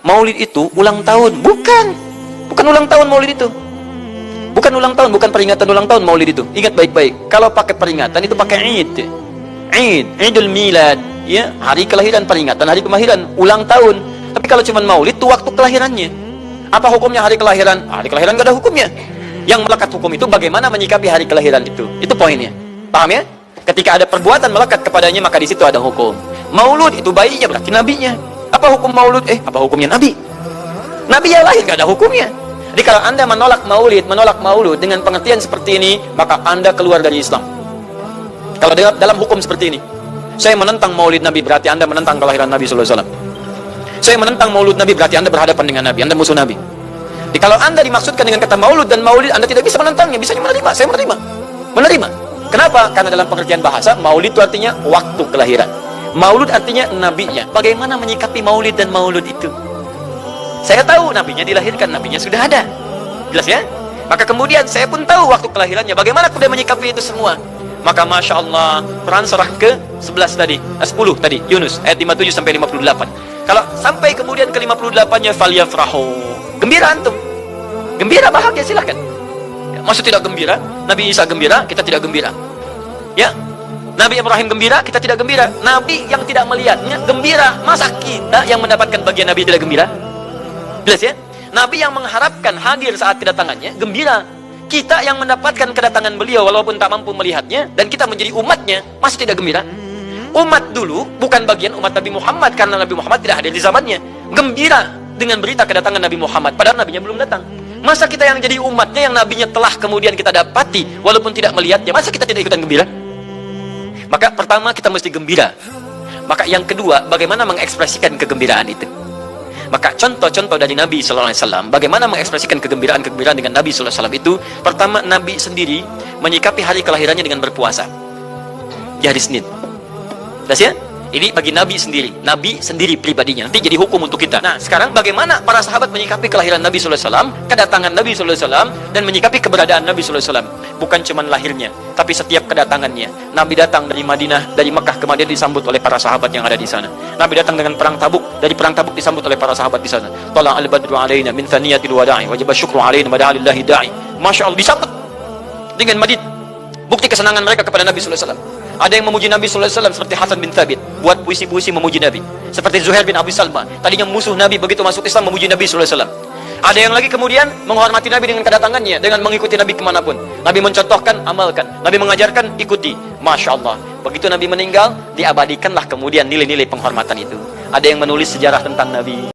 Maulid itu ulang tahun. Bukan ulang tahun Maulid itu. Bukan ulang tahun, bukan peringatan ulang tahun Maulid itu. Ingat baik-baik. Kalau pakai peringatan itu pakai Id. Idul Milad, ya, hari kelahiran, peringatan hari kelahiran, ulang tahun. Tapi kalau cuma Maulid itu waktu kelahirannya. Apa hukumnya hari kelahiran? Hari kelahiran gak ada hukumnya. Yang melekat hukum itu bagaimana menyikapi hari kelahiran itu. Itu poinnya. Paham ya? Ketika ada perbuatan melekat kepadanya, maka di situ ada hukum. Maulud itu bayinya berarti nabinya. Apa hukum Maulud? Apa hukumnya nabi? Nabi yang lahir gak ada hukumnya. Jadi kalau Anda menolak Maulud dengan pengertian seperti ini, maka Anda keluar dari Islam. Kalau dalam hukum seperti ini, saya menentang Maulid Nabi, berarti Anda menentang kelahiran Nabi sallallahu alaihi wasallam. Saya menentang Maulud Nabi, berarti Anda berhadapan dengan Nabi, Anda musuh Nabi. Jadi kalau Anda dimaksudkan dengan kata Maulud dan Maulid, Anda tidak bisa menentangnya, bisanya menerima. Saya menerima. Kenapa? Karena dalam pengertian bahasa, Maulid itu artinya waktu kelahiran. Maulud artinya nabinya. Bagaimana menyikapi Maulid dan Maulud itu? Saya tahu nabinya dilahirkan, nabinya sudah ada. Jelas ya? Maka kemudian saya pun tahu waktu kelahirannya. Bagaimana kemudian menyikapi itu semua? Maka Masya Allah, Quran surah ke-11 tadi, 10 tadi, Yunus, ayat 57 sampai 58. Kalau sampai kemudian ke 58-nya, falyafrahu. Gembira antum. Gembira, bahagia, silakan. Ya, maksud tidak gembira? Nabi Isa gembira, kita tidak gembira. Ya, Nabi Ibrahim gembira, kita tidak gembira. Nabi yang tidak melihatnya gembira. Masa kita yang mendapatkan bagian Nabi tidak gembira? Jelas ya? Nabi yang mengharapkan hadir saat kedatangannya gembira. Kita yang mendapatkan kedatangan beliau walaupun tak mampu melihatnya, dan kita menjadi umatnya, masih tidak gembira? Umat dulu bukan bagian umat Nabi Muhammad, karena Nabi Muhammad tidak hadir di zamannya. Gembira dengan berita kedatangan Nabi Muhammad, padahal nabinya belum datang. Masa kita yang jadi umatnya, yang nabinya telah kemudian kita dapati walaupun tidak melihatnya, masa kita tidak ikutan gembira? Maka pertama kita mesti gembira. Maka yang kedua, bagaimana mengekspresikan kegembiraan itu? Maka contoh-contoh dari Nabi sallallahu alaihi wasallam bagaimana mengekspresikan kegembiraan dengan Nabi sallallahu alaihi wasallam itu, pertama, Nabi sendiri menyikapi hari kelahirannya dengan berpuasa di hari Senin. Jelas ya? Ini bagi Nabi sendiri pribadinya. Nanti jadi hukum untuk kita. Nah, sekarang bagaimana para sahabat menyikapi kelahiran Nabi sallallahu alaihi wasallam, kedatangan Nabi sallallahu alaihi wasallam, dan menyikapi keberadaan Nabi sallallahu alaihi wasallam. Bukan cuma lahirnya, tapi setiap kedatangannya. Nabi datang dari Madinah, dari Mekah ke Madinah disambut oleh para sahabat yang ada di sana. Nabi datang dengan perang Tabuk, dari perang Tabuk disambut oleh para sahabat di sana. Tala al-badru alaina min thaniyatil wada'i wajib syukru alaina mada'alillahi da'i. Masya Allah, disambut dengan madid. Bukti kesenangan mereka kepada Nabi sallallahu alaihi wasallam. Ada yang memuji Nabi sallallahu alaihi wasallam seperti Hasan bin Thabit, buat puisi-puisi memuji Nabi. Seperti Zuhair bin Abi Salma, tadinya musuh Nabi, begitu masuk Islam memuji Nabi sallallahu alaihi wasallam. Ada yang lagi kemudian menghormati Nabi dengan kedatangannya, dengan mengikuti Nabi kemanapun. Nabi mencontohkan, amalkan. Nabi mengajarkan, ikuti. Masya Allah. Begitu Nabi meninggal, diabadikanlah kemudian nilai-nilai penghormatan itu. Ada yang menulis sejarah tentang Nabi.